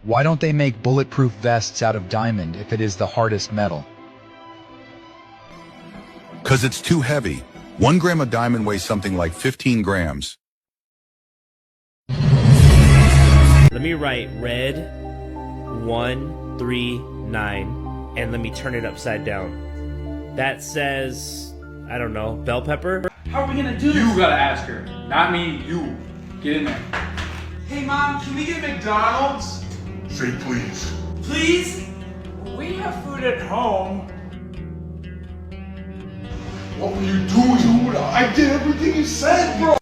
Why don't they make bulletproof vests out of diamond if it is the hardest metal? 'Cause it's too heavy. 1 gram of diamond weighs something like 15 grams. Let me write red 139 and let me turn it upside down. That says, I don't know, bell pepper? How are we gonna do this? You gotta ask her, not me, you. Get in there. Hey Mom, can we get McDonald's? Say please. Please? We have food at home. What were you doing? Dude, I did everything you said, bro.